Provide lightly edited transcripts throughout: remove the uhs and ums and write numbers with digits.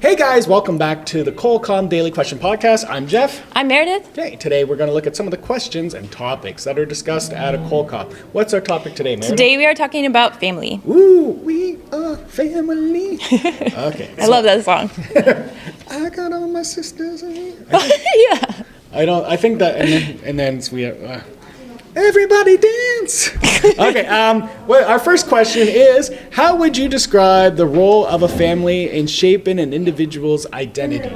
Hey guys, welcome back to the culcom Daily Question Podcast. I'm Jeff. I'm Meredith. Okay, today we're going to look at some of the questions and topics that are discussed at a culcom. What's our topic today, Meredith? Today we are talking about family. Ooh, we are family. Okay. I love that song. I got all my sisters. Yeah. I think that, and then we everybody dance. Okay. Well, our first question is: how would you describe the role of a family in shaping an individual's identity?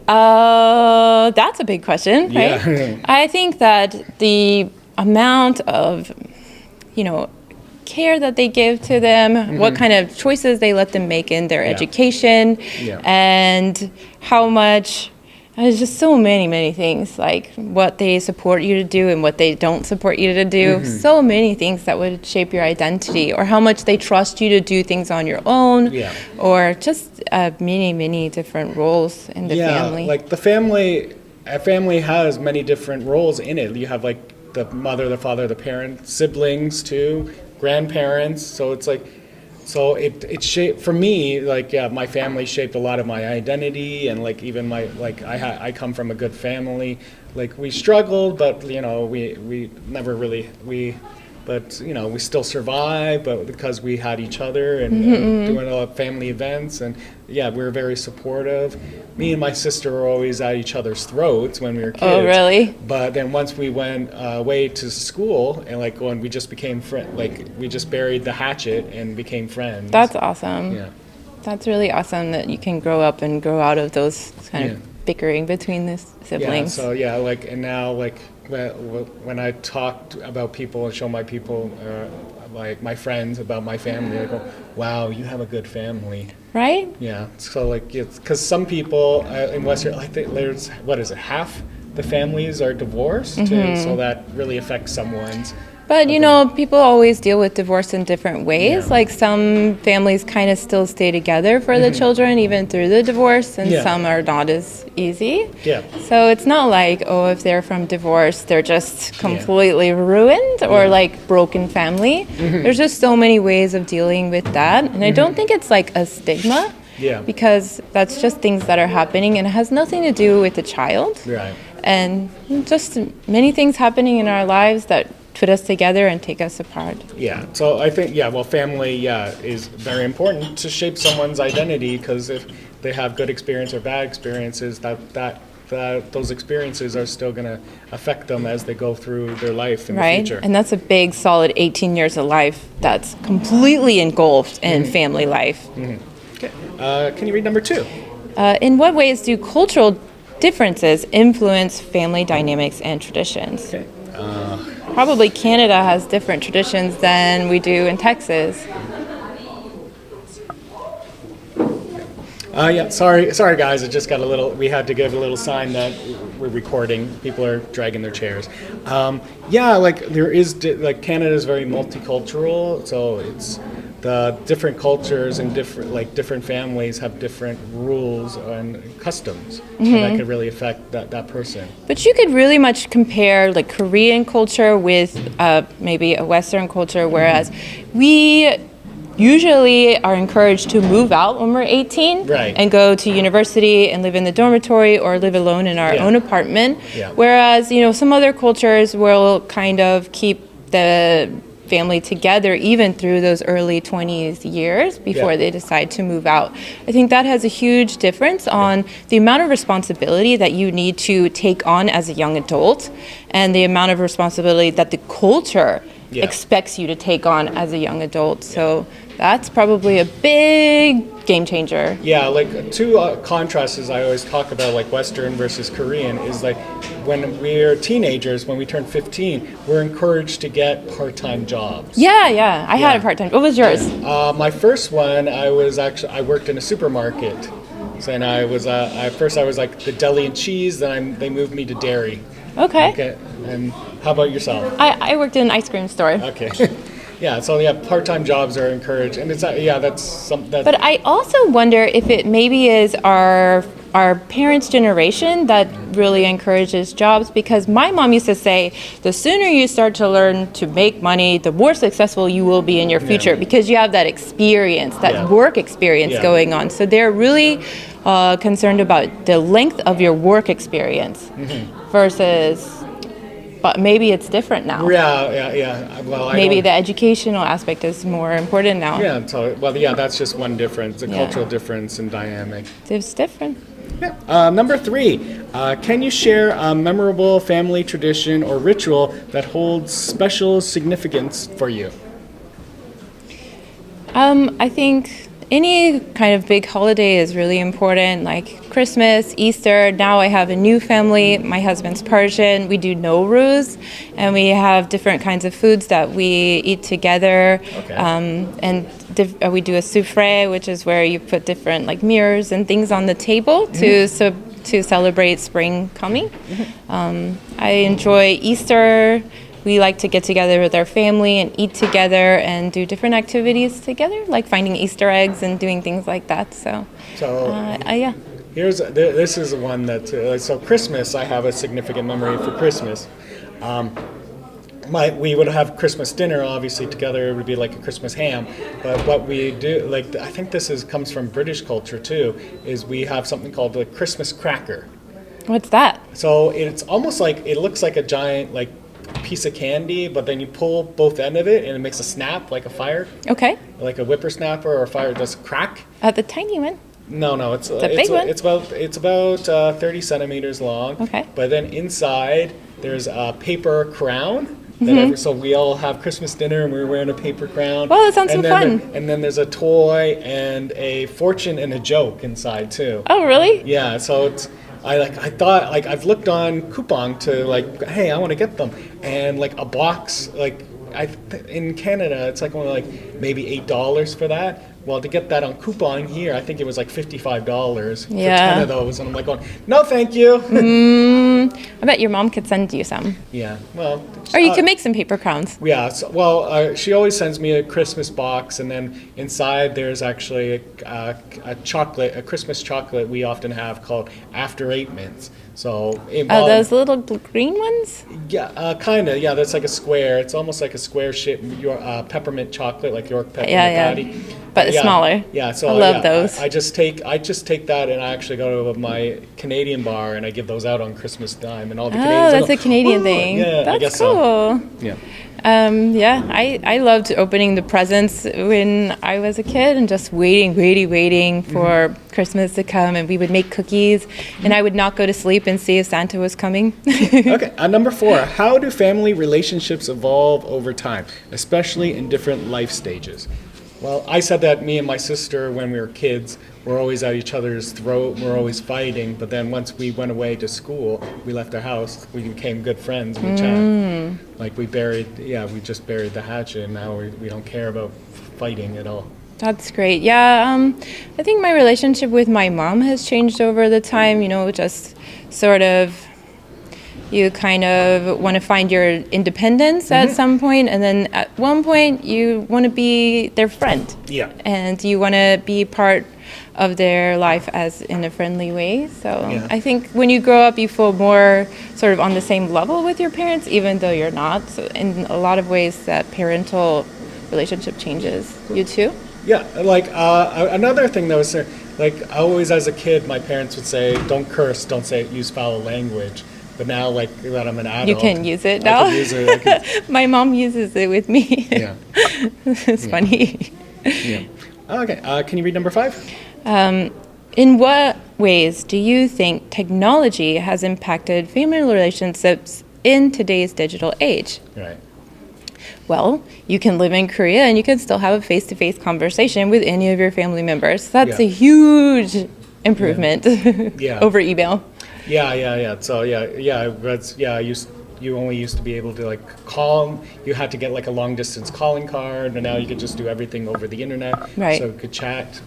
That's a big question, right? Yeah. I think that the amount of, care that they give to them, what kind of choices they let them make in their education, and how much. There's just so many things, like what they support you to do and what they don't support you to do. So many things that would shape your identity, or how much they trust you to do things on your own, or just many different roles in the family. Like a family has many different roles in it. You have like the mother, the father, the parents, siblings too, grandparents. So it's like, so it shaped for me, my family shaped a lot of my identity, and like even I come from a good family. Like we struggled, but we never really we still survived, but because we had each other and doing a lot of family events, and we were very supportive. Me and my sister were always at each other's throats when we were kids. Oh, really? But then once we went away to school, and when we just became friends, we just buried the hatchet and became friends. That's awesome. Yeah. That's really awesome that you can grow up and grow out of those kind of bickering between the siblings. Yeah, so and now when I talk about people and show my people, my friends about my family, I go, wow, you have a good family. Right? Yeah, so it's because some people in Western, there's, half the families are divorced, so that really affects someone's. But, people always deal with divorce in different ways. Yeah. Like some families kind of still stay together for the children, even through the divorce, and some are not as easy. Yeah. So it's not like, if they're from divorce, they're just completely ruined or like broken family. There's just so many ways of dealing with that. And I don't think it's like a stigma. Yeah. Because that's just things that are happening, and it has nothing to do with the child. Right. And just many things happening in our lives that put us together and take us apart. Yeah, so I think, family, is very important to shape someone's identity, because if they have good experience or bad experiences, that those experiences are still going to affect them as they go through their life in the future. Right, and that's a big, solid 18 years of life that's completely engulfed in family life. Okay, can you read number 2? In what ways do cultural differences influence family dynamics and traditions? Okay. Probably Canada has different traditions than we do in Texas. Sorry guys, it just got we had to give a little sign that we're recording. People are dragging their chairs. There is, Canada is very multicultural, so it's the different cultures and different families have different rules and customs that could really affect that person. But you could really much compare Korean culture with maybe a Western culture, whereas we usually are encouraged to move out when we're 18 and go to university and live in the dormitory or live alone in our own apartment. Yeah. Whereas, some other cultures will kind of keep the family together even through those early 20s years before they decide to move out. I think that has a huge difference on the amount of responsibility that you need to take on as a young adult, and the amount of responsibility that the culture expects you to take on as a young adult. So that's probably a big game changer. Yeah, two contrasts I always talk about, Western versus Korean, is when we're teenagers, when we turn 15, we're encouraged to get part-time jobs. Yeah, I had a part-time. What was yours? My first one, I worked in a supermarket. So, and I was, at first I was the deli and cheese, then they moved me to dairy. Okay. And how about yourself? I worked in an ice cream store. Okay. Part-time jobs are encouraged, and it's that's something. But I also wonder if it maybe is our our parents' generation that really encourages jobs, because my mom used to say, the sooner you start to learn to make money, the more successful you will be in your future, because you have that experience, that work experience going on. So they're really concerned about the length of your work experience versus... But maybe it's different now. Yeah. Well, maybe the educational aspect is more important now. Yeah, so, well, yeah, that's just one difference, a cultural difference and dynamic. It's different. Yeah. Number 3, can you share a memorable family tradition or ritual that holds special significance for you? I think any kind of big holiday is really important, like Christmas, Easter. Now I have a new family. My husband's Persian. We do Nowruz, and we have different kinds of foods that we eat together. Okay. And we do a souffle, which is where you put different like mirrors and things on the table to celebrate spring coming. I enjoy Easter. We like to get together with our family and eat together and do different activities together, like finding Easter eggs and doing things like that. So yeah. This is one that so Christmas. I have a significant memory for Christmas. We would have Christmas dinner, obviously together. It would be like a Christmas ham. But what we do, like I think this comes from British culture too, is we have something called the Christmas cracker. What's that? So it's almost like it looks like a giant like piece of candy, but then you pull both end of it and it makes a snap like a fire. Okay. Like a whippersnapper or a fire does crack. The tiny one. No, it's a big one. It's about 30 centimeters long. Okay. But then inside there's a paper crown. So we all have Christmas dinner and we're wearing a paper crown. Well, that sounds so fun. And then there's a toy and a fortune and a joke inside too. Oh, really? Yeah. So it's. I thought I've looked on coupon to like, hey, I want to get them, and like a box like in Canada it's like only like maybe $8 for that. Well, to get that on coupon here, I think it was like $55 for 10 of those, and I'm like going, no, thank you. I bet your mom could send you some. Yeah, well. Or you can make some paper crowns. Yeah, she always sends me a Christmas box, and then inside there's actually a Christmas chocolate we often have called After 8 Mints. So those little green ones? Yeah, kind of. Yeah, that's like a square. It's almost like a square shape peppermint chocolate, like York peppermint patty. But smaller. Yeah, so I love those. I just take that and I actually go to my Canadian bar and I give those out on Christmas time, and all the Canadians. Oh, that's a Canadian thing. Yeah, that's I guess cool. So. Yeah. I loved opening the presents when I was a kid and just waiting for Christmas to come, and we would make cookies and I would not go to sleep and see if Santa was coming. Okay, number 4, how do family relationships evolve over time, especially in different life stages? Well, I said that me and my sister, when we were kids, were always at each other's throat, we're always fighting, but then once we went away to school, we left our house, we became good friends, we chat. Like we just buried the hatchet, and now we don't care about fighting at all. That's great. Yeah, I think my relationship with my mom has changed over the time, just sort of you kind of want to find your independence at some point, and then at one point you want to be their friend. Yeah. And you want to be part of their life as in a friendly way. So I think when you grow up, you feel more sort of on the same level with your parents, even though you're not. So in a lot of ways, that parental relationship changes. You too? Yeah. Like another thing that was like always as a kid, my parents would say, "Don't curse, use foul language." But now, like that I'm an adult, you can use it now. I can use it. My mom uses it with me. Yeah, it's funny. Yeah. Okay. Can you read number 5? In what ways do you think technology has impacted family relationships in today's digital age? Right. Well, you can live in Korea and you can still have a face-to-face conversation with any of your family members. That's a huge improvement over email. Yeah. So you only used to be able to like call. You had to get like a long distance calling card, and now you could just do everything over the internet. Right. So we could chat.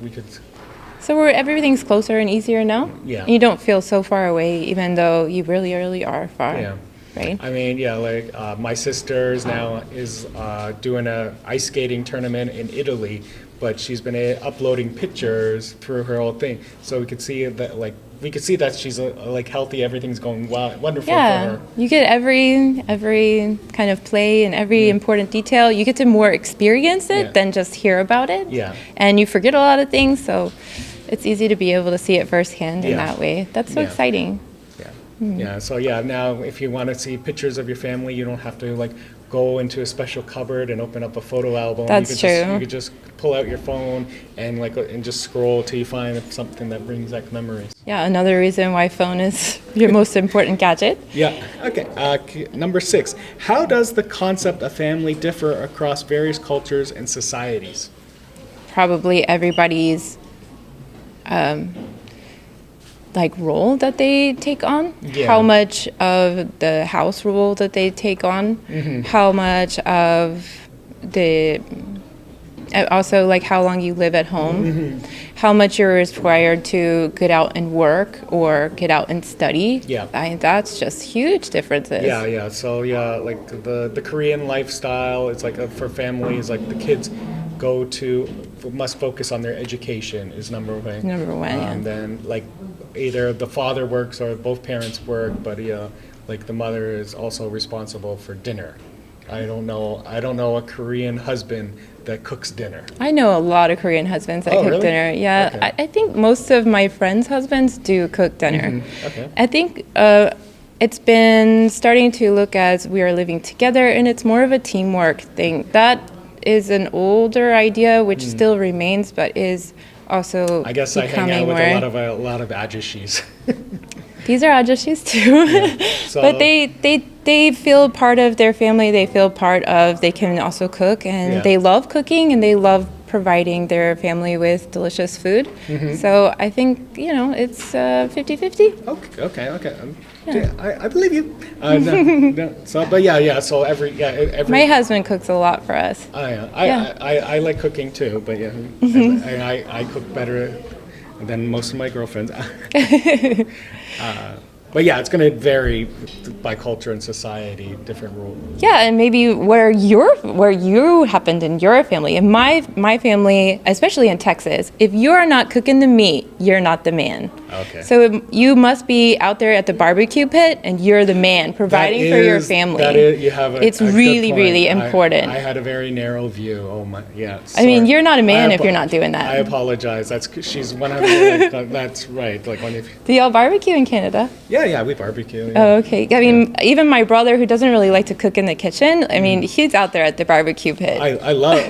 So everything's closer and easier now. Yeah. You don't feel so far away, even though you really, really are far. Yeah. right? I mean, yeah, like my sister's now is doing a ice skating tournament in Italy, but she's been uploading pictures through her whole thing, so we could see that she's like healthy. Everything's going wonderful for her. You get every kind of play and every important detail. You get to more experience it than just hear about it. Yeah. And you forget a lot of things, so it's easy to be able to see it firsthand in that way. That's so exciting. Yeah, so now if you want to see pictures of your family, you don't have to like go into a special cupboard and open up a photo album. That's true. You could just pull out your phone and just scroll till you find something that brings back memories. Yeah, another reason why phone is your most important gadget. Yeah, okay. Number 6, how does the concept of family differ across various cultures and societies? Probably everybody's like role that they take on, how much of the house role that they take on, how much of the also like how long you live at home, how much you're required to get out and work or get out and study. That's just huge differences. So like the Korean lifestyle, it's like for families, like the kids must focus on their education is number one. And then like either the father works or both parents work, but like the mother is also responsible for dinner. I don't know a Korean husband that cooks dinner. I know a lot of Korean husbands that cook dinner. Yeah, okay. I think most of my friends' husbands do cook dinner. Okay. I think it's been starting to look as we are living together, and it's more of a teamwork thing. That is an older idea, which still remains, but is also I guess I hang out with a lot of ajishis. These are ajishis too, but they feel part of their family. They feel they can also cook, and they love cooking, and they love providing their family with delicious food. So I think, it's 50-50. Okay. I believe you. So every my husband cooks a lot for us. I like cooking too, but I cook better than most of my girlfriends. But it's going to vary by culture and society, different rules. Yeah, and maybe where you happened in your family. In my family, especially in Texas, if you're not cooking the meat, you're not the man. Okay. So you must be out there at the barbecue pit, and you're the man providing for your family. It's really important. I had a very narrow view. Oh my, yeah. Sorry. I mean, you're not a man if you're not doing that. I apologize. She's 100%. That's right. Like do y'all barbecue in Canada? Yeah, we barbecue. Yeah. Oh, okay. I mean, even my brother, who doesn't really like to cook in the kitchen, I mean, he's out there at the barbecue pit. I love,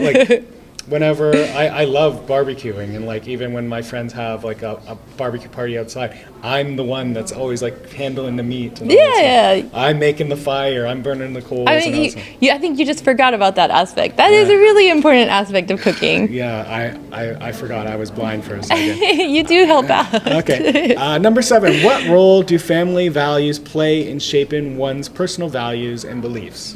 whenever I love barbecuing, and like even when my friends have like a barbecue party outside, I'm the one that's always like handling the meat. And I'm making the fire. I'm burning the coals. I mean, I think you just forgot about that aspect. That is a really important aspect of cooking. Yeah, I forgot. I was blind for a second. You do help out. Okay. Number 7. What role do family values play in shaping one's personal values and beliefs?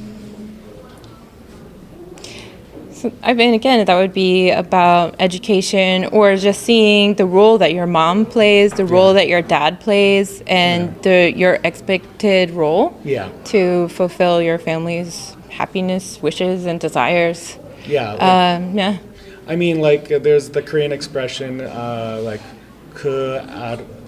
So, I mean, again, that would be about education, or just seeing the role that your mom plays, the role that your dad plays, and your expected role to fulfill your family's happiness, wishes, and desires. I mean, like there's the Korean expression, like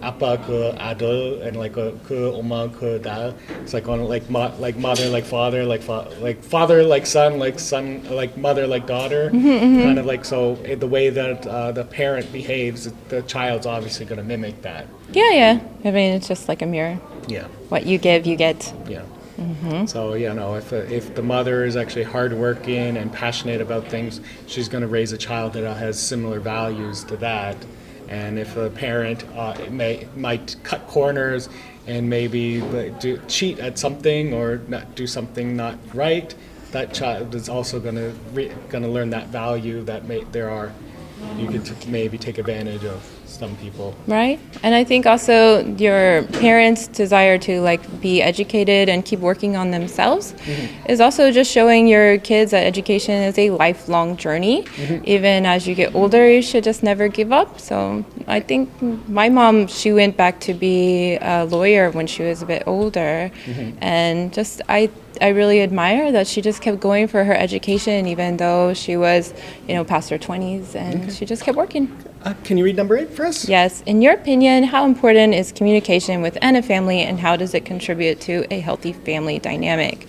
아빠 그 아들 and like 그 엄마 그 딸. It's like on like mother like father, like father like son, like mother like daughter. Kind of like, so the way that the parent behaves, the child's obviously going to mimic that. Yeah. I mean, it's just like a mirror. Yeah. What you give, you get. Yeah. So if the mother is actually hardworking and passionate about things, she's going to raise a child that has similar values to that. And if a parent might cut corners and maybe cheat at something or not do something not right, that child is also going to learn that value that there are you could maybe take advantage of some people. Right. And I think also your parents' desire to like be educated and keep working on themselves is also just showing your kids that education is a lifelong journey. Even as you get older, you should just never give up. So I think my mom, she went back to be a lawyer when she was a bit older. And just I really admire that she just kept going for her education even though she was, past her 20s, and she just kept working. Can you read number 8 for us? Yes. In your opinion, how important is communication within a family, and how does it contribute to a healthy family dynamic?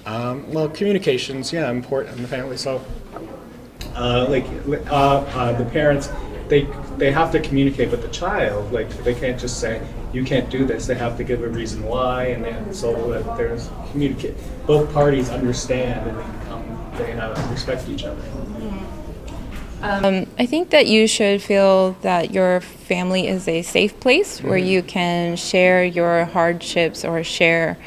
Well, communication's important in the family. So, the parents, they have to communicate with the child. Like they can't just say you can't do this. They have to give a reason why, and so that there's communicate. Both parties understand, and they respect each other. I think that you should feel that your family is a safe place where you can share your hardships or share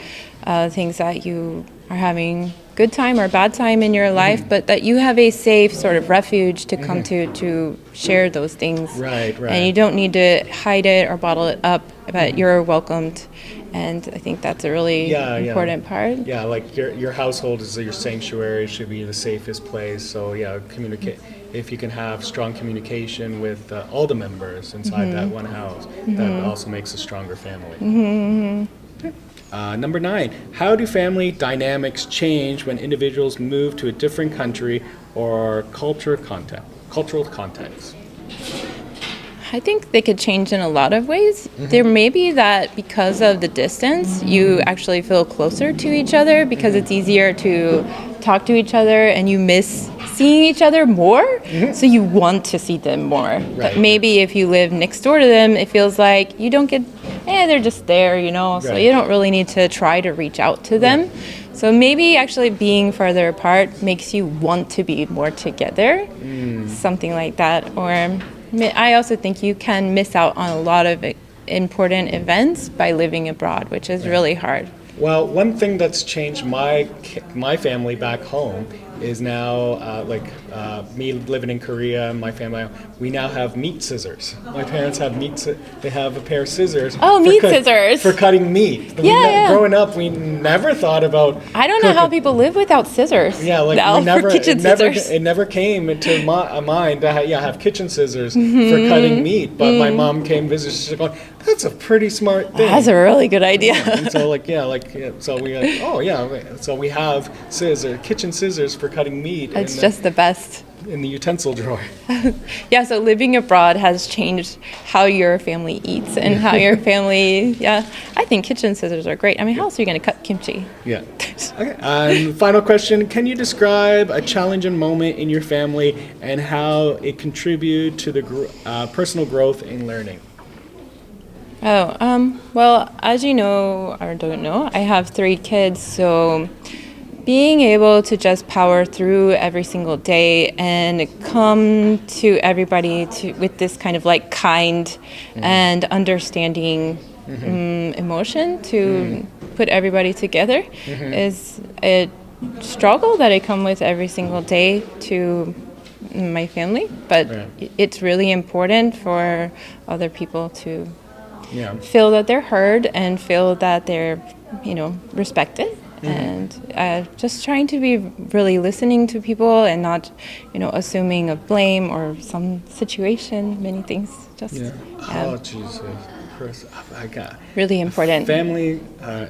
things that you are having good time or bad time in your life, but that you have a safe sort of refuge to come to share those things. Right. And you don't need to hide it or bottle it up, but you're welcomed. And I think that's a really important part. Yeah, like your household is your sanctuary, should be the safest place. So communicate. If you can have strong communication with all the members inside that one house, that also makes a stronger family. Number 9, how do family dynamics change when individuals move to a different country or cultural context? I think they could change in a lot of ways. There may be that because of the distance, you actually feel closer to each other because it's easier to talk to each other and you miss seeing each other more, so you want to see them more. Right. But maybe if you live next door to them, it feels like you don't get, they're just there, so you don't really need to try to reach out to them. So maybe actually being further apart makes you want to be more together, something like that. Or I also think you can miss out on a lot of important events by living abroad, which is really hard. Well, one thing that's changed my family back home is now, me living in Korea and my family, we now have meat scissors. My parents have they have a pair of scissors. Oh, meat scissors. For cutting meat. Growing up, we never thought about I don't know how people live without scissors. Yeah, like it never came into my mind to have kitchen scissors for cutting meat. But my mom came visit, she's going, that's a pretty smart thing. That's a really good idea. So we have kitchen scissors for cutting meat. It's just the best. In the utensil drawer. So living abroad has changed how your family eats and how your family, I think kitchen scissors are great. I mean, how else are you going to cut kimchi? Yeah. Okay. Final question. Can you describe a challenging moment in your family and how it contributed to the personal growth and learning? Well, as you know or don't know, I have 3 kids, so being able to just power through every single day and come to everybody with this kind of like kind and understanding emotion to put everybody together is a struggle that I come with every single day to my family, but it's really important for other people to feel that they're heard and feel that they're, respected. And just trying to be really listening to people and not, assuming a blame or some situation, many things. Oh, Jesus. Chris, I got really important. Family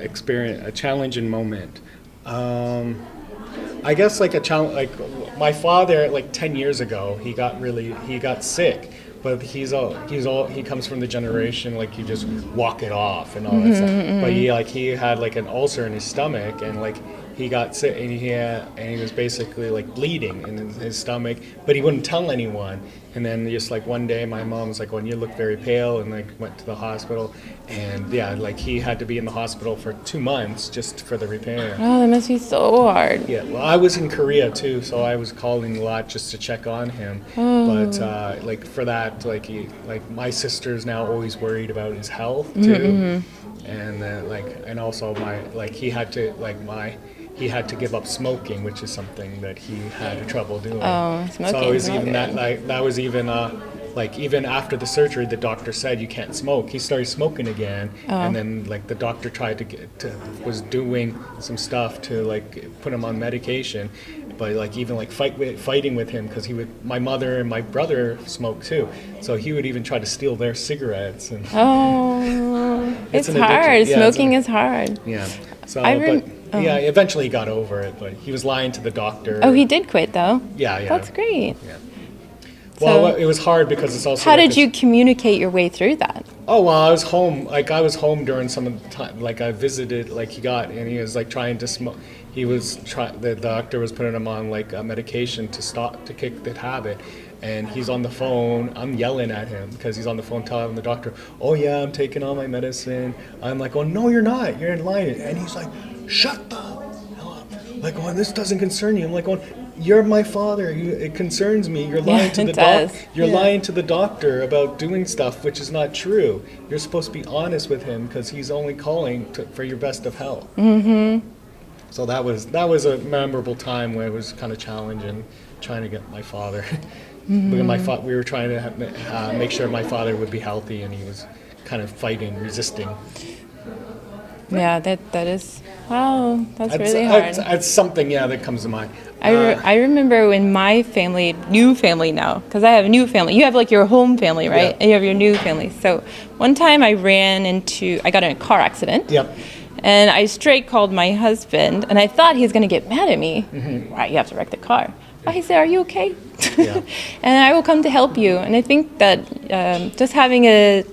experience, a challenging moment. I guess like a challenge, like my father, like 10 years ago, he got sick. But he comes from the generation like you just walk it off and all that stuff. But he had like an ulcer in his stomach and like he got sick and he was basically like bleeding in his stomach, but he wouldn't tell anyone. And then just like one day my mom was like, "Well, you look very pale," and like went to the hospital. And like he had to be in the hospital for 2 months just for the repair. Oh, that must be so hard. Yeah, well, I was in Korea too, so I was calling a lot just to check on him. But like for that, like my sister's now always worried about his health too. And then and also he had to he had to give up smoking, which is something that he had trouble doing. Oh, smoking. So it was is not even good. that was even like even after the surgery, the doctor said you can't smoke. He started smoking again, and then like the doctor tried was doing some stuff to like put him on medication, but like even like fighting with him because my mother and my brother smoke too, so he would even try to steal their cigarettes. And It's hard. Yeah, Smoking is hard. Yeah. So, Yeah, eventually he got over it, but he was lying to the doctor. Oh, he did quit though. Yeah. That's great. Yeah. Well, it was hard because it's also. How did you communicate your way through that? Oh well, I was home. Like I was home during some of the time. Like I visited. Like he was like trying to smoke. He was the doctor was putting him on like a medication to kick that habit. And he's on the phone. I'm yelling at him because he's on the phone telling the doctor, "Oh yeah, I'm taking all my medicine." I'm like, "Oh no, you're not. You're lying." And he's like, "Shut the hell up!" Like, "Oh, this doesn't concern you." I'm like, "Oh, you're my father. It concerns me. You're lying to the doctor. You're lying to the doctor about doing stuff which is not true. You're supposed to be honest with him because he's only calling for your best of health." Mm-hmm. So that was a memorable time where it was kind of challenging trying to get my father. Because we were trying to make sure my father would be healthy, and he was kind of resisting. Yeah, that is. Wow, that's really hard. It's something, that comes to mind. I remember when my family, new family now, because I have a new family. You have like your home family, right? Yeah. And you have your new family. So one time I got in a car accident. Yep. And I straight called my husband, and I thought he was going to get mad at me. Mm-hmm. Right, you have to wreck the car. But he said, "Are you okay?" Yeah. And I will come to help you. And I think that just having a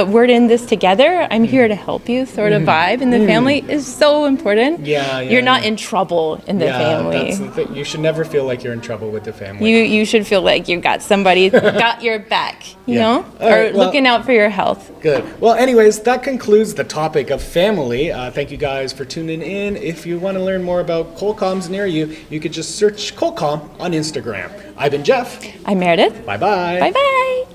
word in this together, I'm here to help you sort of vibe in the family is so important. Yeah, You're not in trouble in the family. That's the thing. You should never feel like you're in trouble with the family. You should feel like you've got somebody got your back, you know, right, looking out for your health. Good. Well, anyways, that concludes the topic of family. Thank you guys for tuning in. If you want to learn more about colcoms near you, you could just search colcom on Instagram. I've been Jeff. I'm Meredith. Bye-bye. Bye-bye.